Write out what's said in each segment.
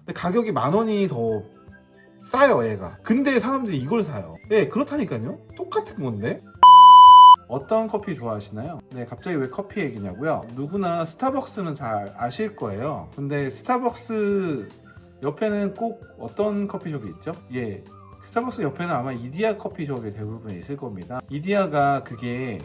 근데 가격이 10,000원이 더 싸요 얘가. 근데 사람들이 이걸 사요. 네, 그렇다니까요. 똑같은 건데. 어떤 커피 좋아하시나요? 네, 갑자기 왜 커피 얘기냐고요? 누구나 스타벅스는 잘 아실 거예요. 근데 스타벅스 옆에는 꼭 어떤 커피숍이 있죠? 예, 스타벅스 옆에는 아마 이디야 커피숍이 대부분 있을 겁니다. 이디야가 그게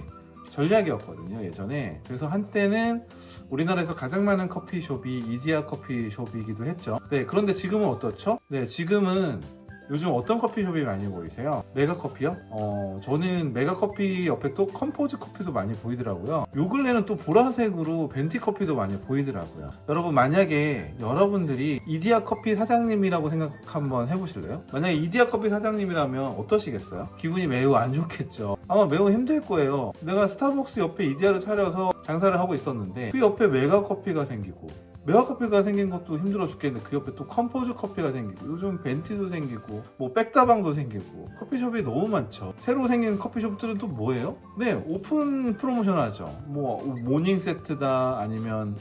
전략이었거든요, 예전에. 그래서 한때는 우리나라에서 가장 많은 커피숍이 이디야 커피숍이기도 했죠. 네, 그런데 지금은 어떻죠? 네, 지금은 요즘 어떤 커피숍이 많이 보이세요? 메가커피요? 저는 메가커피 옆에 또 컴포즈 커피도 많이 보이더라고요. 요 근래는 또 보라색으로 벤티 커피도 많이 보이더라고요. 여러분, 만약에 여러분들이 이디야 커피 사장님이라고 생각 한번 해보실래요? 만약에 이디야 커피 사장님이라면 어떠시겠어요? 기분이 매우 안 좋겠죠. 아마 매우 힘들 거예요. 내가 스타벅스 옆에 이디야를 차려서 장사를 하고 있었는데 그 옆에 메가커피가 생기고, 메가커피가 생긴 것도 힘들어 죽겠는데 그 옆에 또 컴포즈 커피가 생기고, 요즘 벤티도 생기고 뭐 백다방도 생기고 커피숍이 너무 많죠. 새로 생긴 커피숍들은 또 뭐예요? 네, 오픈 프로모션 하죠. 뭐 모닝 세트다, 아니면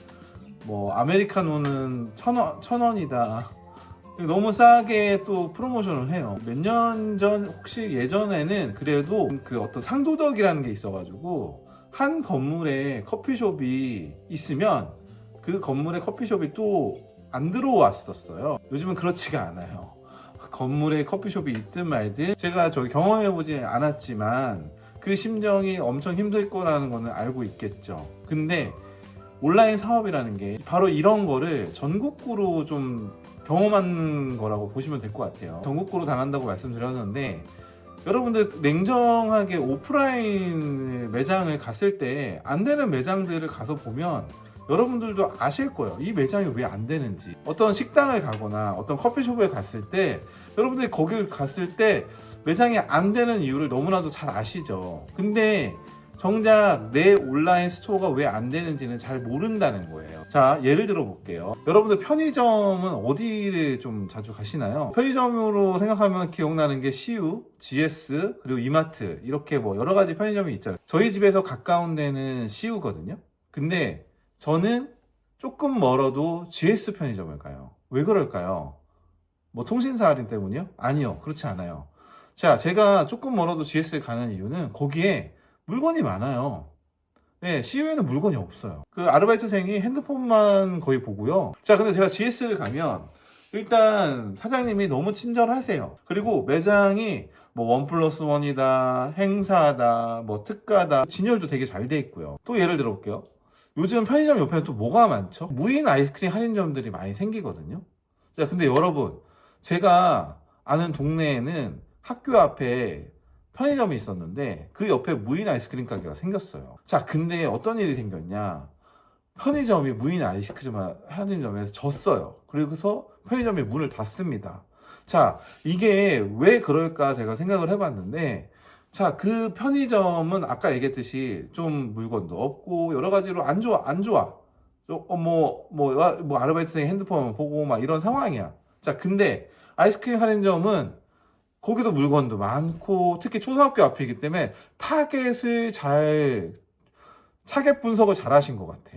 뭐 아메리카노는 1,000원이다. 너무 싸게 또 프로모션을 해요. 몇 년 전, 혹시 예전에는 그래도 그 어떤 상도덕이라는 게 있어가지고 한 건물에 커피숍이 있으면 그 건물에 커피숍이 또 안 들어왔었어요. 요즘은 그렇지가 않아요. 건물에 커피숍이 있든 말든 제가 저기 경험해보지 않았지만 그 심정이 엄청 힘들 거라는 거는 알고 있겠죠. 근데 온라인 사업이라는 게 바로 이런 거를 전국구로 좀 경험하는 거라고 보시면 될 것 같아요. 전국구로 당한다고 말씀드렸는데, 여러분들 냉정하게 오프라인 매장을 갔을 때 안 되는 매장들을 가서 보면 여러분들도 아실 거예요. 이 매장이 왜 안 되는지. 어떤 식당을 가거나 어떤 커피숍에 갔을 때 여러분들이 거길 갔을 때 매장이 안 되는 이유를 너무나도 잘 아시죠. 근데 정작 내 온라인 스토어가 왜 안 되는지는 잘 모른다는 거예요. 자, 예를 들어 볼게요. 여러분들 편의점은 어디를 좀 자주 가시나요? 편의점으로 생각하면 기억나는 게 CU, GS, 그리고 이마트, 이렇게 뭐 여러 가지 편의점이 있잖아요. 저희 집에서 가까운 데는 CU거든요. 근데 저는 조금 멀어도 GS 편의점을 가요. 왜 그럴까요? 뭐 통신사 할인 때문이요? 아니요, 그렇지 않아요. 자, 제가 조금 멀어도 GS를 가는 이유는 거기에 물건이 많아요. 네, CU에는 물건이 없어요. 그 아르바이트생이 핸드폰만 거의 보고요. 자, 근데 제가 GS를 가면 일단 사장님이 너무 친절하세요. 그리고 매장이 뭐 1+1이다, 행사다, 뭐 특가다, 진열도 되게 잘 돼 있고요. 또 예를 들어 볼게요. 요즘 편의점 옆에는 또 뭐가 많죠? 무인 아이스크림 할인점들이 많이 생기거든요. 자, 근데 여러분, 제가 아는 동네에는 학교 앞에 편의점이 있었는데 그 옆에 무인 아이스크림 가게가 생겼어요. 자, 근데 어떤 일이 생겼냐? 편의점이 무인 아이스크림 할인점에서 졌어요. 그래서 편의점이 문을 닫습니다. 자, 이게 왜 그럴까 제가 생각을 해봤는데, 자, 그 편의점은 아까 얘기했듯이 좀 물건도 없고 여러 가지로 안 좋아, 안 좋아. 뭐 아르바이트생이 핸드폰 보고 막 이런 상황이야. 자, 근데 아이스크림 할인점은 거기도 물건도 많고 특히 초등학교 앞이기 때문에 타겟 분석을 잘 하신 것 같아.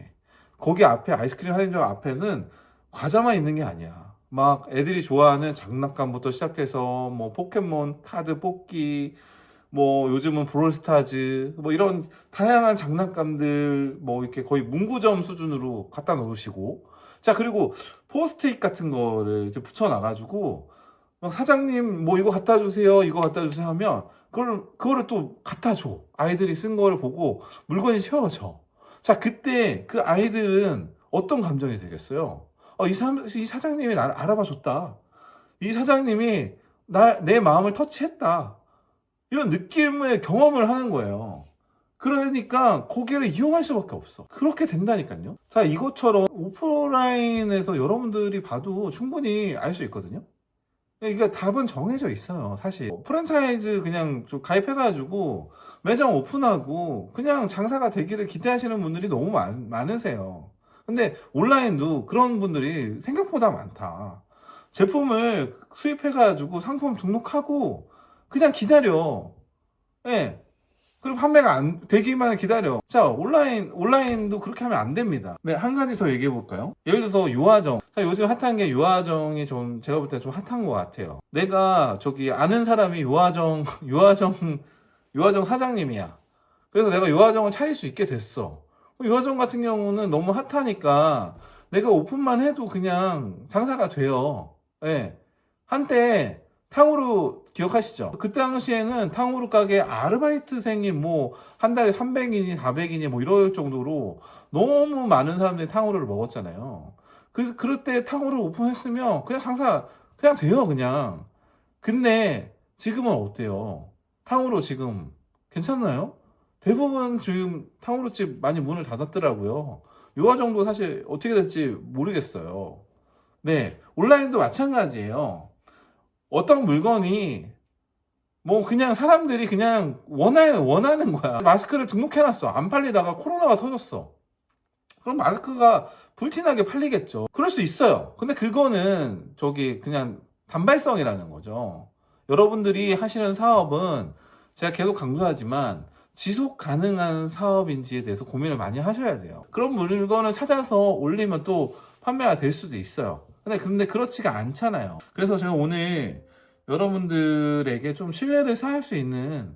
거기 앞에 아이스크림 할인점 앞에는 과자만 있는 게 아니야. 막 애들이 좋아하는 장난감부터 시작해서 뭐 포켓몬 카드 뽑기, 뭐 요즘은 브롤스타즈, 뭐 이런 다양한 장난감들 뭐 이렇게 거의 문구점 수준으로 갖다 놓으시고, 자, 그리고 포스트잇 같은 거를 이제 붙여놔가지고 막 사장님 뭐 이거 갖다 주세요, 이거 갖다 주세요 하면 그거를 또 갖다 줘. 아이들이 쓴 거를 보고 물건이 채워져. 자, 그때 그 아이들은 어떤 감정이 들겠어요? 이 사장님이 나를 알아봐 줬다. 이 사장님이 내 마음을 터치했다. 이런 느낌의 경험을 하는 거예요. 그러니까 거기를 이용할 수밖에 없어. 그렇게 된다니까요. 자, 이것처럼 오프라인에서 여러분들이 봐도 충분히 알 수 있거든요. 그러니까 답은 정해져 있어요, 사실. 프랜차이즈 그냥 좀 가입해가지고 매장 오픈하고 그냥 장사가 되기를 기대하시는 분들이 너무 많으세요. 근데 온라인도 그런 분들이 생각보다 많다. 제품을 수입해가지고 상품 등록하고 그냥 기다려. 예. 그럼 판매가 안 되기만 기다려. 자, 온라인도 그렇게 하면 안 됩니다. 네, 한 가지 더 얘기해 볼까요? 예를 들어서 요아정. 자, 요즘 핫한 게 요아정이 좀, 제가 볼 때 좀 핫한 것 같아요. 내가 저기 아는 사람이 요아정 사장님이야. 그래서 내가 요아정을 차릴 수 있게 됐어. 요아정 같은 경우는 너무 핫하니까 내가 오픈만 해도 그냥 장사가 돼요. 예. 한때 탕후루 기억하시죠? 그 당시에는 탕후루 가게 아르바이트생이 뭐 한 달에 300인이 400인이 뭐 이럴 정도로 너무 많은 사람들이 탕후루를 먹었잖아요. 그럴 때 탕후루 오픈했으면 그냥 장사 그냥 돼요, 그냥. 근데 지금은 어때요? 탕후루 지금 괜찮나요? 대부분 지금 탕후루집 많이 문을 닫았더라고요. 요화 정도 사실 어떻게 될지 모르겠어요. 네, 온라인도 마찬가지예요. 어떤 물건이 뭐 그냥 사람들이 그냥 원하는 거야. 마스크를 등록해놨어. 안 팔리다가 코로나가 터졌어. 그럼 마스크가 불티나게 팔리겠죠. 그럴 수 있어요. 근데 그거는 저기 그냥 단발성이라는 거죠. 여러분들이 하시는 사업은 제가 계속 강조하지만 지속 가능한 사업인지에 대해서 고민을 많이 하셔야 돼요. 그런 물건을 찾아서 올리면 또 판매가 될 수도 있어요. 근데 그렇지가 않잖아요. 그래서 제가 오늘 여러분들에게 좀 신뢰를 쌓을 수 있는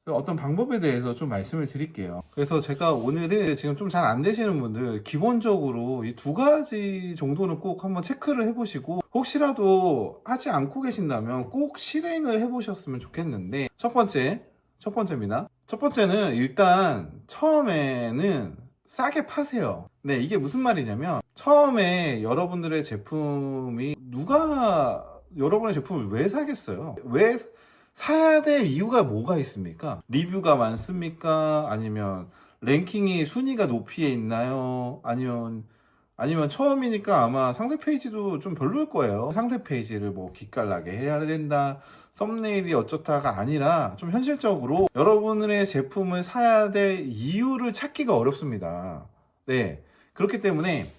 어떤 방법에 대해서 좀 말씀을 드릴게요. 그래서 제가 오늘은 지금 좀 잘 안 되시는 분들 기본적으로 이 두 가지 정도는 꼭 한번 체크를 해보시고 혹시라도 하지 않고 계신다면 꼭 실행을 해보셨으면 좋겠는데 첫 번째입니다. 첫 번째는 일단 처음에는 싸게 파세요. 네, 이게 무슨 말이냐면 처음에 여러분들의 제품이 누가 여러분의 제품을 왜 사겠어요? 왜 사야 될 이유가 뭐가 있습니까? 리뷰가 많습니까? 아니면 랭킹이 순위가 높이에 있나요? 아니면 처음이니까 아마 상세 페이지도 좀 별로일 거예요. 상세 페이지를 뭐 기깔나게 해야 된다. 썸네일이 어쩌다가 아니라 좀 현실적으로 여러분의 제품을 사야 될 이유를 찾기가 어렵습니다. 네. 그렇기 때문에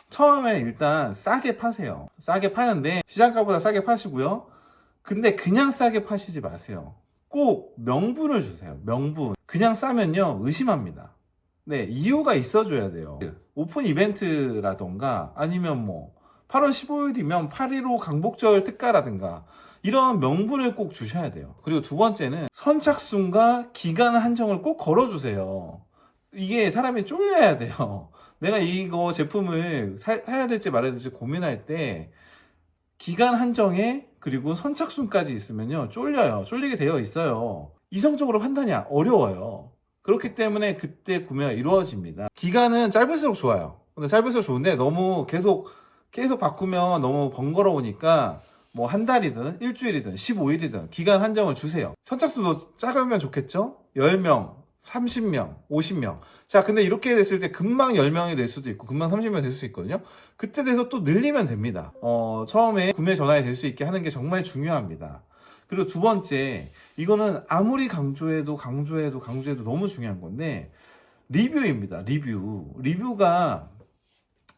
처음에 일단 싸게 파세요. 싸게 파는데 시장가보다 싸게 파시고요. 근데 그냥 싸게 파시지 마세요. 꼭 명분을 주세요. 명분. 그냥 싸면요 의심합니다. 네, 이유가 있어줘야 돼요. 오픈 이벤트라던가 아니면 뭐 8월 15일이면 8.15 강복절 특가라든가 이런 명분을 꼭 주셔야 돼요. 그리고 두 번째는 선착순과 기간 한정을 꼭 걸어주세요. 이게 사람이 쫄려야 돼요. 내가 이거 제품을 사야 될지 말아야 될지 고민할 때 기간 한정에 그리고 선착순까지 있으면요 쫄려요. 쫄리게 되어 있어요. 이성적으로 판단이 어려워요. 그렇기 때문에 그때 구매가 이루어집니다. 기간은 짧을수록 좋아요. 근데 짧을수록 좋은데 너무 계속 바꾸면 너무 번거로우니까 뭐 한 달이든 일주일이든 15일이든 기간 한정을 주세요. 선착순도 작으면 좋겠죠? 10명, 30명, 50명. 자, 근데 이렇게 됐을 때 금방 10명이 될 수도 있고 금방 30명이 될 수 있거든요. 그때 돼서 또 늘리면 됩니다. 처음에 구매 전환이 될 수 있게 하는 게 정말 중요합니다. 그리고 두 번째, 이거는 아무리 강조해도 너무 중요한 건데 리뷰입니다. 리뷰가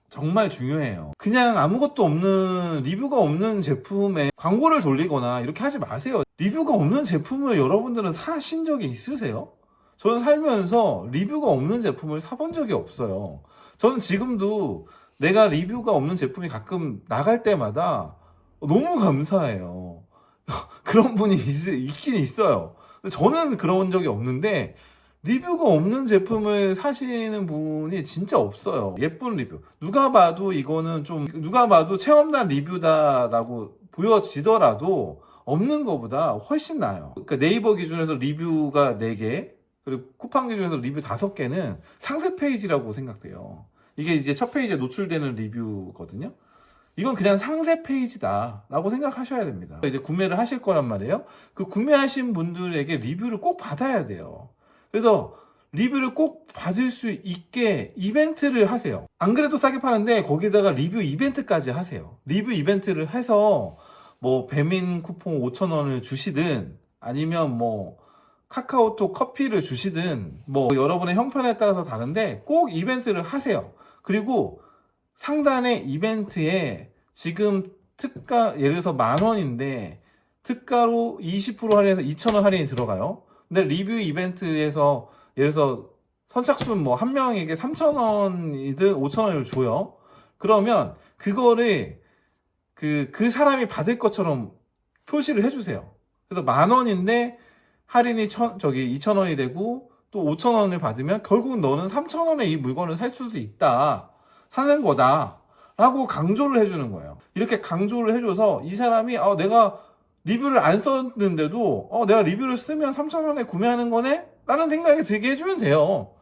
정말 중요해요. 그냥 아무것도 없는 리뷰가 없는 제품에 광고를 돌리거나 이렇게 하지 마세요. 리뷰가 없는 제품을 여러분들은 사신 적이 있으세요? 저는 살면서 리뷰가 없는 제품을 사본 적이 없어요. 저는 지금도 내가 리뷰가 없는 제품이 가끔 나갈 때마다 너무 감사해요. 그런 분이 있긴 있어요. 근데 저는 그런 적이 없는데 리뷰가 없는 제품을 사시는 분이 진짜 없어요. 예쁜 리뷰. 누가 봐도 체험단 리뷰다라고 보여지더라도 없는 것보다 훨씬 나아요. 그러니까 네이버 기준에서 리뷰가 4개, 그리고 쿠팡 기준에서 리뷰 5개는 상세 페이지라고 생각돼요. 이게 이제 첫 페이지에 노출되는 리뷰거든요. 이건 그냥 상세 페이지다 라고 생각하셔야 됩니다. 이제 구매를 하실 거란 말이에요. 그 구매하신 분들에게 리뷰를 꼭 받아야 돼요. 그래서 리뷰를 꼭 받을 수 있게 이벤트를 하세요. 안 그래도 싸게 파는데 거기다가 리뷰 이벤트까지 하세요. 리뷰 이벤트를 해서 뭐 배민 쿠폰 5,000원을 주시든 아니면 뭐 카카오톡 커피를 주시든 뭐 여러분의 형편에 따라서 다른데 꼭 이벤트를 하세요. 그리고 상단의 이벤트에 지금 특가 예를 들어서 10,000원인데 특가로 20% 할인해서 2,000원 할인이 들어가요. 근데 리뷰 이벤트에서 예를 들어서 선착순 뭐 한 명에게 3,000원이든 5,000원을 줘요. 그러면 그거를 그 사람이 받을 것처럼 표시를 해주세요. 그래서 10,000원인데 할인이 2,000원이 되고 또 5,000원을 받으면 결국은 너는 3,000원에 이 물건을 살 수도 있다. 사는 거다. 라고 강조를 해주는 거예요. 이렇게 강조를 해줘서 이 사람이 내가 리뷰를 안 썼는데도 내가 리뷰를 쓰면 3,000원에 구매하는 거네? 라는 생각이 들게 해주면 돼요.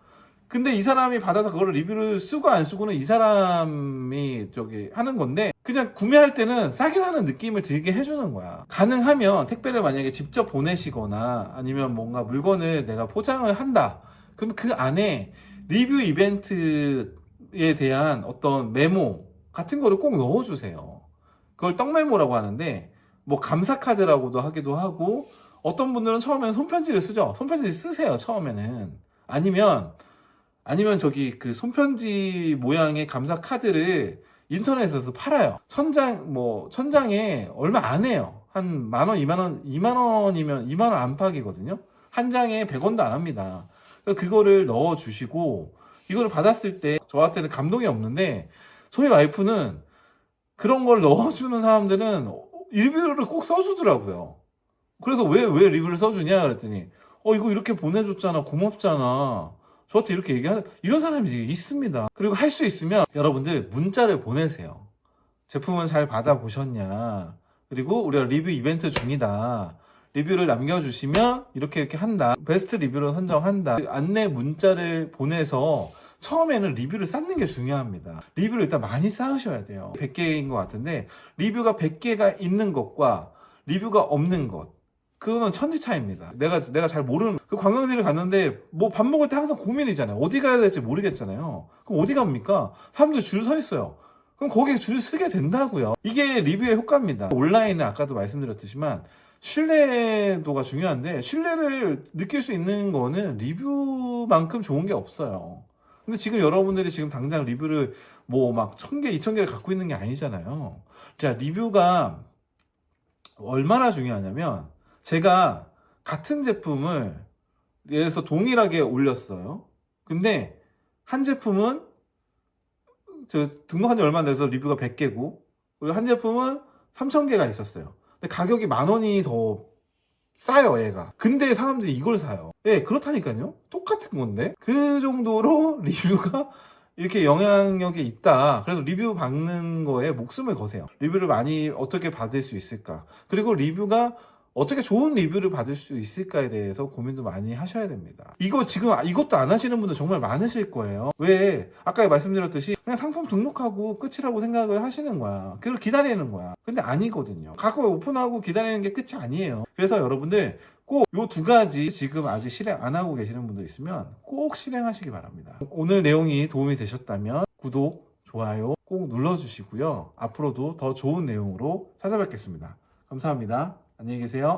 근데 이 사람이 받아서 그거를 리뷰를 쓰고 안 쓰고는 이 사람이 하는 건데 그냥 구매할 때는 싸게 사는 느낌을 들게 해주는 거야. 가능하면 택배를 만약에 직접 보내시거나 아니면 뭔가 물건을 내가 포장을 한다. 그럼 그 안에 리뷰 이벤트에 대한 어떤 메모 같은 거를 꼭 넣어주세요. 그걸 떡메모라고 하는데 뭐 감사 카드라고도 하기도 하고 어떤 분들은 처음에는 손편지를 쓰죠. 손편지 쓰세요. 처음에는 아니면 그 손편지 모양의 감사 카드를 인터넷에서 팔아요. 천장에 얼마 안 해요. 한 10,000원, 2만 원이면 2만 원 안팎이거든요. 한 장에 100원도 안 합니다. 그래서 그거를 넣어 주시고 이거를 받았을 때 저한테는 감동이 없는데 저희 와이프는 그런 걸 넣어주는 사람들은 리뷰를 꼭 써주더라고요. 그래서 왜 리뷰를 써주냐 그랬더니 이거 이렇게 보내줬잖아, 고맙잖아, 저한테 이렇게 얘기하는 이런 사람이 있습니다. 그리고 할 수 있으면 여러분들 문자를 보내세요. 제품은 잘 받아보셨냐, 그리고 우리가 리뷰 이벤트 중이다, 리뷰를 남겨주시면 이렇게 한다, 베스트 리뷰를 선정한다, 안내 문자를 보내서 처음에는 리뷰를 쌓는 게 중요합니다. 리뷰를 일단 많이 쌓으셔야 돼요. 100개인 것 같은데 리뷰가 100개가 있는 것과 리뷰가 없는 것, 그거는 천지 차이입니다. 내가 잘 모르는 그 관광지를 갔는데 뭐 밥 먹을 때 항상 고민이잖아요. 어디 가야 될지 모르겠잖아요. 그럼 어디 갑니까? 사람들 줄 서 있어요. 그럼 거기에 줄 서게 된다고요. 이게 리뷰의 효과입니다. 온라인은 아까도 말씀드렸듯이만 신뢰도가 중요한데 신뢰를 느낄 수 있는 거는 리뷰만큼 좋은 게 없어요. 근데 지금 여러분들이 지금 당장 리뷰를 뭐 막 1,000개, 2,000개를 갖고 있는 게 아니잖아요. 자, 리뷰가 얼마나 중요하냐면 제가 같은 제품을 예를 들어서 동일하게 올렸어요. 근데 한 제품은 저 등록한 지 얼마 안 돼서 리뷰가 100개고 그리고 한 제품은 3,000개가 있었어요. 근데 가격이 10,000원이 더 싸요, 얘가. 근데 사람들이 이걸 사요. 예, 그렇다니까요. 똑같은 건데. 그 정도로 리뷰가 이렇게 영향력이 있다. 그래서 리뷰 받는 거에 목숨을 거세요. 리뷰를 많이 어떻게 받을 수 있을까? 그리고 리뷰가 어떻게 좋은 리뷰를 받을 수 있을까에 대해서 고민도 많이 하셔야 됩니다. 이것도 안 하시는 분들 정말 많으실 거예요. 왜? 아까 말씀드렸듯이 그냥 상품 등록하고 끝이라고 생각을 하시는 거야. 그걸 기다리는 거야. 근데 아니거든요. 가끔 오픈하고 기다리는 게 끝이 아니에요. 그래서 여러분들 꼭 요 2가지 지금 아직 실행 안 하고 계시는 분들 있으면 꼭 실행하시기 바랍니다. 오늘 내용이 도움이 되셨다면 구독, 좋아요 꼭 눌러주시고요. 앞으로도 더 좋은 내용으로 찾아뵙겠습니다. 감사합니다. 안녕히 계세요.